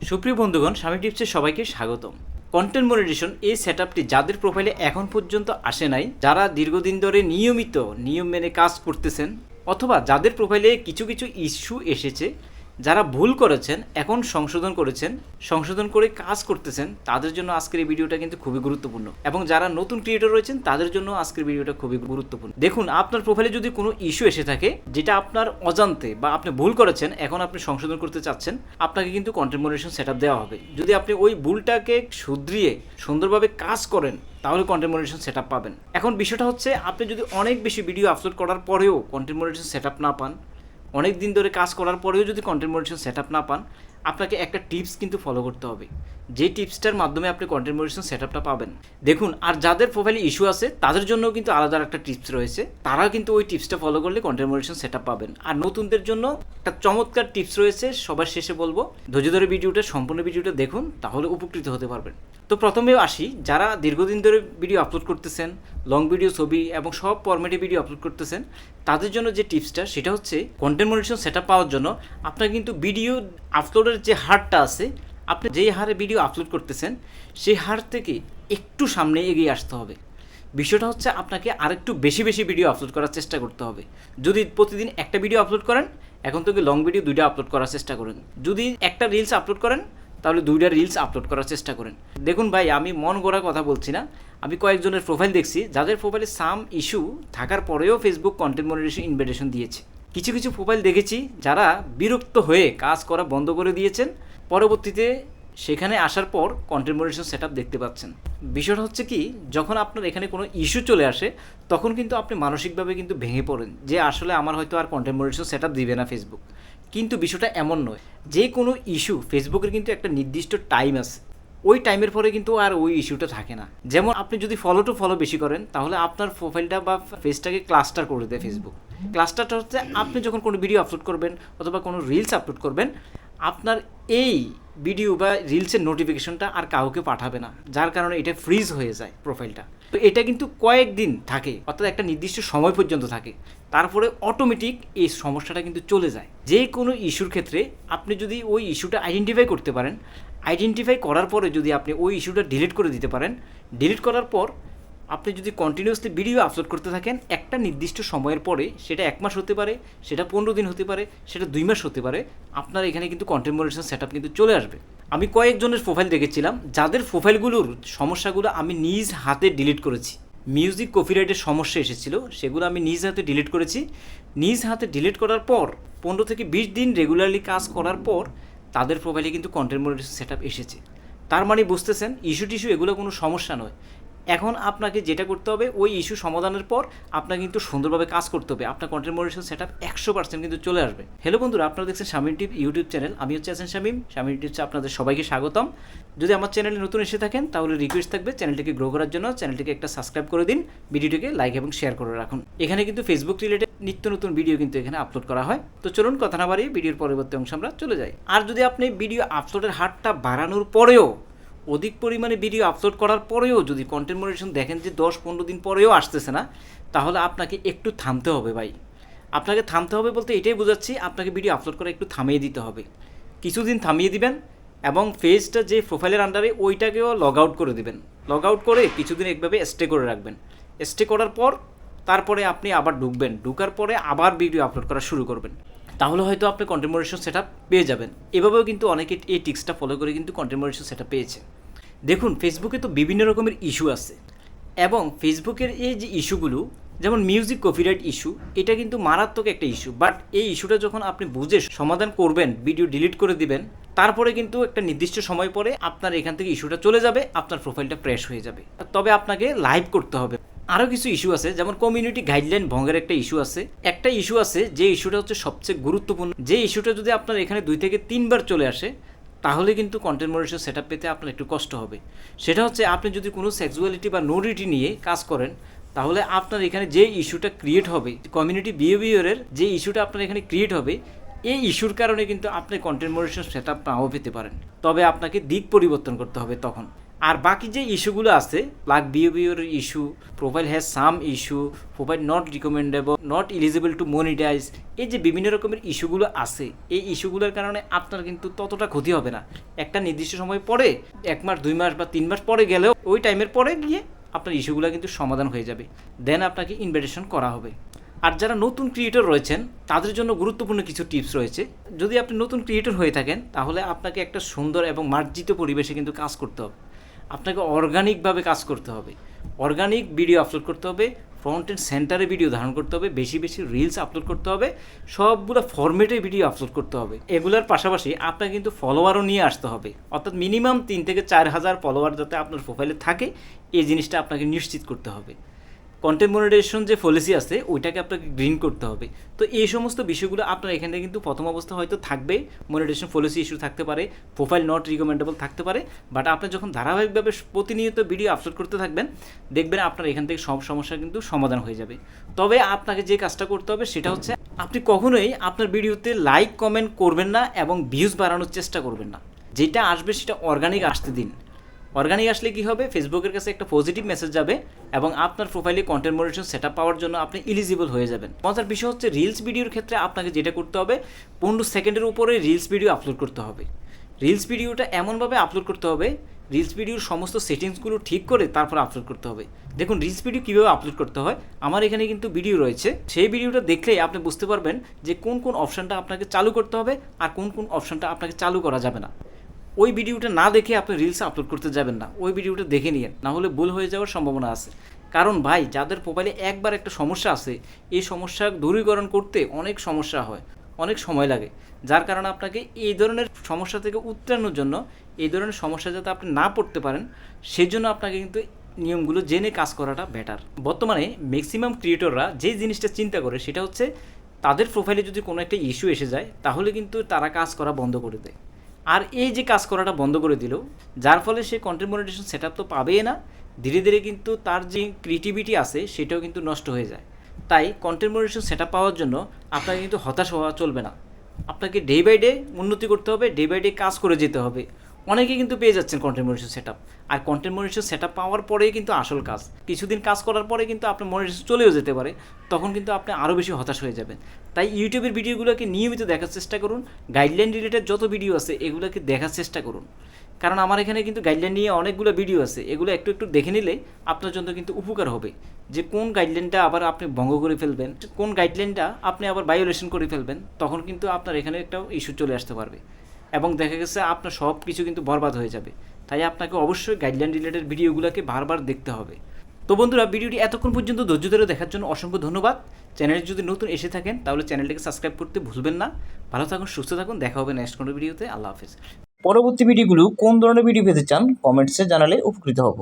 সুপ্রিয় বন্ধুগণ, স্বামী টিপসে সবাইকে স্বাগতম। কন্টেন্ট মনিটাইজেশন এই সেটআপটি যাদের প্রোফাইলে এখন পর্যন্ত আসে নাই, যারা দীর্ঘদিন ধরে নিয়ম মেনে কাজ করতেছেন, অথবা যাদের প্রোফাইলে কিছু কিছু ইস্যু এসেছে, যারা ভুল করেছেন এখন সংশোধন করে কাজ করতেছেন, তাদের জন্য আজকের এই ভিডিওটা কিন্তু খুবই গুরুত্বপূর্ণ। এবং যারা নতুন ক্রিয়েটর রয়েছেন তাদের জন্য আজকের ভিডিওটা খুবই গুরুত্বপূর্ণ। দেখুন, আপনার প্রোফাইলে যদি কোনো ইস্যু এসে থাকে যেটা আপনার অজান্তে বা আপনি ভুল করেছেন, এখন আপনি সংশোধন করতে চাচ্ছেন, আপনাকে কিন্তু কন্টেন্ট মনিটাইজেশন সেটআপ দেওয়া হবে। যদি আপনি ওই ভুলটাকে শুধরিয়ে সুন্দরভাবে কাজ করেন, তাহলে কন্টেন্ট মনিটাইজেশন সেটআপ পাবেন। এখন বিষয়টা হচ্ছে, আপনি যদি অনেক বেশি ভিডিও আপলোড করার পরেও কন্টেন্ট মনিটাইজেশন সেটআপ না পান, অনেক দিন ধরে কাজ করার পরেও যদি কন্টেন্ট মনিটাইজেশন সেটআপ না পান, আপনাকে একটা টিপস কিন্তু ফলো করতে হবে। যে টিপসটার মাধ্যমে আপনি কন্টেন্ট মনিটাইজেশন সেটআপটা পাবেন। দেখুন, আর যাদের প্রোফাইলে ইস্যু আছে তাদের জন্য কিন্তু আলাদা একটা টিপস রয়েছে, তারা কিন্তু ওই টিপসটা ফলো করলে কন্টেন্ট মনিটাইজেশন সেটআপ পাবেন। আর নতুনদের জন্য একটা চমৎকার টিপস রয়েছে, সবার শেষে বলবো। ধৈর্য ধরে সম্পূর্ণ ভিডিওটা দেখুন, তাহলে উপকৃত হতে পারবেন। তো প্রথমে আসি, যারা দীর্ঘদিন ধরে ভিডিও আপলোড করতেছেন, লং ভিডিও, ছবি এবং সব ফরম্যাটে ভিডিও আপলোড করতেছেন, তাদের জন্য যে টিপসটা সেটা হচ্ছে, কন্টেন্ট মনিটাইজেশন সেটআপ পাওয়ার জন্য আপনার কিন্তু ভিডিও আপলোডের যে হারটা আছে, আপনি যেই হারে ভিডিও আপলোড করতেছেন সেই হার থেকে একটু সামনে এগিয়ে আসতে হবে। বিষয়টা হচ্ছে, আপনাকে আরেকটু বেশি ভিডিও আপলোড করার চেষ্টা করতে হবে। যদি প্রতিদিন একটা ভিডিও আপলোড করেন, এখন থেকে লং ভিডিও 2টা আপলোড করার চেষ্টা করেন। যদি একটা রিলস আপলোড করেন, তাহলে 2টা রিলস আপলোড করার চেষ্টা করেন। দেখুন ভাই, আমি মন গড়া কথা বলছি না, আমি কয়েকজনের প্রোফাইল দেখছি যাদের প্রোফাইলে সাম ইস্যু থাকার পরেও ফেসবুক কন্টেন্ট মনিটাইজেশন ইনভাইটেশন দিয়েছে। কিছু প্রোফাইল দেখেছি যারা বিরক্ত হয়ে কাজ করা বন্ধ করে দিয়েছেন, পরবর্তীতে সেখানে আসার পর কন্টেন্ট মনিটাইজেশন সেটআপ দেখতে পাচ্ছেন। বিষয়টা হচ্ছে কি, যখন আপনার এখানে কোনো ইস্যু চলে আসে, তখন কিন্তু আপনি মানসিকভাবে কিন্তু ভেঙে পড়েন যে আসলে আমার হয়তো আর কন্টেন্ট মনিটাইজেশন সেটআপ দিবে না ফেসবুক। কিন্তু বিষয়টা এমন নয়। যে কোনো ইস্যু ফেসবুকের কিন্তু একটা নির্দিষ্ট টাইম আছে, ওই টাইমের পরে কিন্তু আর ওই ইস্যুটা থাকে না। যেমন আপনি যদি ফলো টু ফলো বেশি করেন, তাহলে আপনার প্রোফাইলটা বা পেজটাকে ক্লাস্টার করে দেয় ফেসবুক। ক্লাস্টারটা হচ্ছে, আপনি যখন কোনো ভিডিও আপলোড করবেন অথবা কোনো রিলস আপলোড করবেন, আপনার এই ভিডিও বা রিলসের নোটিফিকেশনটা আর কাউকে পাঠাবে না, যার কারণে এটা ফ্রিজ হয়ে যায় প্রোফাইলটা। তো এটা কিন্তু কয়েকদিন থাকে, অর্থাৎ একটা নির্দিষ্ট সময় পর্যন্ত থাকে, তারপরে অটোমেটিক এই সমস্যাটা কিন্তু চলে যায়। যে কোনো ইস্যুর ক্ষেত্রে আপনি যদি ওই ইস্যুটা আইডেন্টিফাই করতে পারেন, আইডেন্টিফাই করার পরে যদি আপনি ওই ইস্যুটা ডিলিট করে দিতে পারেন, ডিলিট করার পর আপনি যদি কন্টিনিউয়াসলি ভিডিও আপলোড করতে থাকেন, একটা নির্দিষ্ট সময়ের পরে, সেটা 1 মাস হতে পারে, সেটা 15 দিন হতে পারে, সেটা 2 মাস হতে পারে, আপনার এখানে কিন্তু কন্টেন্ট মনিটাইজেশন সেটআপ কিন্তু চলে আসবে। আমি কয়েকজনের প্রোফাইল দেখেছিলাম যাদের প্রোফাইলগুলোর সমস্যাগুলো আমি নিজ হাতে ডিলিট করেছি। মিউজিক কপিরাইটের সমস্যা এসেছিল, সেগুলো আমি নিজ হাতে ডিলিট করেছি। নিজ হাতে ডিলিট করার পর 15 থেকে 20 দিন রেগুলারলি কাজ করার পর তাদের প্রোফাইলে কিন্তু কন্টেন্ট মনিটাইজেশন সেটআপ এসেছে। তার মানে বুঝতেছেন, ইস্যু এগুলো কোনো সমস্যা নয়। এখন আপনাকে যেটা করতে হবে, ওই ইস্যু সমাধানের পর আপনাকে কিন্তু সুন্দরভাবে কাজ করতে হবে, আপনার কন্টেন্ট মনিটাইজেশন সেটআপ 100% কিন্তু চলে আসবে। হ্যালো বন্ধুরা, আপনারা দেখছেন শামীম টিপ ইউটিউব চ্যানেল। আমি হচ্ছে শামীম টিপসে আপনাদের সবাইকে স্বাগতম। যদি আমার চ্যানেলে নতুন এসে থাকেন, তাহলে রিকোয়েস্ট থাকবে চ্যানেলটিকে গ্রো করার জন্য চ্যানেলটিকে একটা সাবস্ক্রাইব করে দিন, ভিডিওটিকে লাইক এবং শেয়ার করে রাখুন। এখানে কিন্তু ফেসবুক রিলেটেড নিত্য নতুন ভিডিও কিন্তু এখানে আপলোড করা হয়। তো চলুন কথা না বাড়িয়ে ভিডিওর পরবর্তী অংশ আমরা চলে যাই। আর যদি আপনি ভিডিও আপলোডের হারটা বাড়ানোর পরেও, অধিক পরিমাণে ভিডিও আপলোড করার পরেও যদি কন্টেন্ট মনিটাইজেশন দেখেন যে 10-15 দিন পরেও আসতেছে না, তাহলে আপনাকে একটু থামতে হবে ভাই। আপনাকে থামতে হবে বলতে এটাই বোঝাচ্ছি, আপনাকে ভিডিও আপলোড করে একটু থামিয়ে দিতে হবে। কিছুদিন থামিয়ে দিবেন এবং পেজটা যে প্রোফাইলের আন্ডারে ওইটাকেও লগ আউট করে দিবেন। লগ আউট করে কিছুদিন একভাবে স্টে করে রাখবেন। স্টে করার পর তারপরে আপনি আবার ঢুকার পরে আবার ভিডিও আপলোড করা শুরু করবেন। তাহলে হয়তো আপনি কন্টেন্ট মনিটাইজেশন সেটআপ পেয়ে যাবেন। এভাবেও কিন্তু অনেকে এই টিক্সটা ফলো করে কিন্তু কন্টেন্ট মনিটাইজেশন সেটআপ পেয়েছে। দেখুন, ফেসবুকে তো বিভিন্ন রকমের ইস্যু আছে, এবং ফেসবুকের এই যে ইস্যুগুলো, যেমন মিউজিক কপিরাইট ইস্যু, এটা কিন্তু মারাত্মক একটা ইস্যু। বাট এই ইস্যুটা যখন আপনি বুঝে সমাধান করবেন, ভিডিও ডিলিট করে দিবেন, তারপরে কিন্তু একটা নির্দিষ্ট সময় পরে আপনার এখান থেকে ইস্যুটা চলে যাবে, আপনার প্রোফাইলটা ফ্রেশ হয়ে যাবে। তবে আপনাকে লাইভ করতে হবে। আরও কিছু ইস্যু আছে, যেমন কমিউনিটি গাইডলাইন ভঙ্গের একটা ইস্যু আছে। একটা ইস্যু আছে, যে ইস্যুটা হচ্ছে সবচেয়ে গুরুত্বপূর্ণ। যে ইস্যুটা যদি আপনার এখানে 2 থেকে 3 বার চলে আসে, তাহলে কিন্তু কন্টেন্ট মনিটাইজেশন সেটআপ পেতে আপনার একটু কষ্ট হবে। সেটা হচ্ছে, আপনি যদি কোনো সেক্সুয়ালিটি বা নুডিটি নিয়ে কাজ করেন, তাহলে আপনার এখানে যে ইস্যুটা ক্রিয়েট হবে, কমিউনিটি বিহেভিয়ারের যে ইস্যুটা আপনার এখানে ক্রিয়েট হবে, এই ইস্যুর কারণে কিন্তু আপনি কন্টেন্ট মনিটাইজেশন সেটআপ নাও পেতে পারেন। তবে আপনাকে দিক পরিবর্তন করতে হবে তখন। আর বাকি যে ইস্যুগুলো আছে, plug behaviour issue, profile has some issue, profile not recommendable, not eligible to monetise, এই যে বিভিন্ন রকমের ইস্যুগুলো আছে, এই ইস্যুগুলোর কারণে আপনার কিন্তু ততটা ক্ষতি হবে না। একটা নির্দিষ্ট সময় পরে, 1 মাস 2 মাস বা 3 মাস পরে গেলেও ওই টাইমের পরে গিয়ে আপনার ইস্যুগুলো কিন্তু সমাধান হয়ে যাবে, দেন আপনাকে ইনভাইটেশন করা হবে। আর যারা নতুন ক্রিয়েটর রয়েছেন তাদের জন্য গুরুত্বপূর্ণ কিছু টিপস রয়েছে। যদি আপনি নতুন ক্রিয়েটর হয়ে থাকেন তাহলে আপনাকে একটা সুন্দর এবং মার্জিত পরিবেশে কিন্তু কাজ করতে হবে। আপনাকে অর্গানিকভাবে কাজ করতে হবে, অর্গানিক ভিডিও আপলোড করতে হবে, ফ্রন্ট এন্ড সেন্টারে ভিডিও ধারণ করতে হবে, বেশি বেশি রিলস আপলোড করতে হবে, সবগুলো ফরম্যাটে ভিডিও আপলোড করতে হবে। এগুলোর পাশাপাশি আপনাকে কিন্তু ফলোয়ারও নিয়ে আসতে হবে, অর্থাৎ মিনিমাম 3 থেকে 4 হাজার ফলোয়ার যাতে আপনার প্রোফাইলে থাকে এই জিনিসটা আপনাকে নিশ্চিত করতে হবে। কন্টেন্ট মনিটাইজেশন যে পলিসি আছে ওইটাকে আপনাকে গ্রিন করতে হবে। তো এই সমস্ত বিষয়গুলো আপনার এখানে কিন্তু প্রথম অবস্থা হয়তো থাকবে, মনিটাইজেশন পলিসি ইস্যু থাকতে পারে, প্রোফাইল নট রিকমেন্ডেবল থাকতে পারে, বাট আপনি যখন ধারাবাহিকভাবে প্রতিনিয়ত ভিডিও আপলোড করতে থাকবেন দেখবেন আপনার এখান থেকে সব সমস্যা কিন্তু সমাধান হয়ে যাবে। তবে আপনাকে যে কাজটা করতে হবে সেটা হচ্ছে আপনি কখনোই আপনার ভিডিওতে লাইক কমেন্ট করবেন না এবং ভিউজ বাড়ানোর চেষ্টা করবেন না। যেটা আসবে সেটা অর্গানিক আসতে দিন। অর্গানিক আসলে কী হবে, ফেসবুকের কাছে একটা পজিটিভ মেসেজ যাবে এবং আপনার প্রোফাইলে কন্টেন্ট মনিটাইজেশন সেটআপ পাওয়ার জন্য আপনি এলিজিবল হয়ে যাবেন। মজার বিষয় হচ্ছে রিলস ভিডিওর ক্ষেত্রে আপনাকে যেটা করতে হবে 15 সেকেন্ডের উপরে রিলস ভিডিও আপলোড করতে হবে। রিলস ভিডিওটা এমনভাবে আপলোড করতে হবে, রিলস ভিডিওর সমস্ত সেটিংসগুলো ঠিক করে তারপর আপলোড করতে হবে। দেখুন রিলস ভিডিও কীভাবে আপলোড করতে হয়, আমার এখানে কিন্তু ভিডিও রয়েছে, সেই ভিডিওটা দেখলেই আপনি বুঝতে পারবেন যে কোন কোন অপশানটা আপনাকে চালু করতে হবে আর কোন কোন অপশানটা আপনাকে চালু করা যাবে না। ওই ভিডিওটা না দেখে আপনি রিলস আপলোড করতে যাবেন না, ওই ভিডিওটা দেখে নিন, না হলে ভুল হয়ে যাওয়ার সম্ভাবনা আছে। কারণ ভাই যাদের প্রোফাইলে একবার একটা সমস্যা আছে, এই সমস্যা দূরীকরণ করতে অনেক সমস্যা হয়, অনেক সময় লাগে, যার কারণে আপনাকে এই ধরনের সমস্যা থেকে উত্তরণের জন্য, এই ধরনের সমস্যা যাতে আপনি না পড়তে পারেন সেই জন্য আপনাকে কিন্তু নিয়মগুলো জেনে কাজ করাটা বেটার। বর্তমানে ম্যাক্সিমাম ক্রিয়েটররা যে জিনিসটা চিন্তা করে সেটা হচ্ছে তাদের প্রোফাইলে যদি কোনো একটা ইস্যু এসে যায় তাহলে কিন্তু তারা কাজ করা বন্ধ করে দেয়। আর এই যে কাজ করাটা বন্ধ করে দিল, যার ফলে সে কন্টেন্ট মনিটাইজেশন সেটআপ তো পাবেই না, ধীরে ধীরে কিন্তু তার যে ক্রিয়েটিভিটি আছে সেটাও কিন্তু নষ্ট হয়ে যায়। তাই কন্টেন্ট মনিটাইজেশন সেটআপ পাওয়ার জন্য আপনাকে কিন্তু হতাশ হওয়া চলবে না, আপনাকে ডে বাই ডে উন্নতি করতে হবে, ডে বাই ডে কাজ করে যেতে হবে। অনেকে কিন্তু পেয়ে যাচ্ছেন কন্টেন্ট মনিটাইজেশন সেটআপ, আর কন্টেন্ট মনিটাইজেশন সেটআপ পাওয়ার পরেই কিন্তু আসল কাজ। কিছুদিন কাজ করার পরে কিন্তু আপনার মনিটাইজেশন চলেও যেতে পারে, তখন কিন্তু আপনি আরও বেশি হতাশ হয়ে যাবেন। তাই ইউটিউবের ভিডিওগুলোকে নিয়মিত দেখার চেষ্টা করুন, গাইডলাইন রিলেটেড যত ভিডিও আছে এগুলোকে দেখার চেষ্টা করুন। কারণ আমার এখানে কিন্তু গাইডলাইন নিয়ে অনেকগুলো ভিডিও আছে, এগুলো একটু একটু দেখে নিলে আপনার জন্য কিন্তু উপকার হবে, যে কোন গাইডলাইনটা আবার আপনি ভঙ্গ করে ফেলবেন, কোন গাইডলাইনটা আপনি আবার ভায়োলেশন করে ফেলবেন, তখন কিন্তু আপনার এখানে একটা ইস্যু চলে আসতে পারবে এবং দেখা গেছে আপনার সব কিছু কিন্তু বরবাদ হয়ে যাবে। তাই আপনাকে অবশ্যই গাইডলাইন রিলেটেড ভিডিওগুলোকে বারবার দেখতে হবে। তো বন্ধুরা, ভিডিওটি এতক্ষণ পর্যন্ত ধৈর্য ধরে দেখার জন্য অসংখ্য ধন্যবাদ। চ্যানেলে যদি নতুন এসে থাকেন তাহলে চ্যানেলটাকে সাবস্ক্রাইব করতে ভুলবেন না। ভালো থাকুন, সুস্থ থাকুন, দেখা হবে নেক্সট কোনো ভিডিওতে। আল্লাহ হাফেজ। পরবর্তী ভিডিওগুলো কোন ধরনের ভিডিও পেতে চান কমেন্টসে জানালে উপকৃত হব।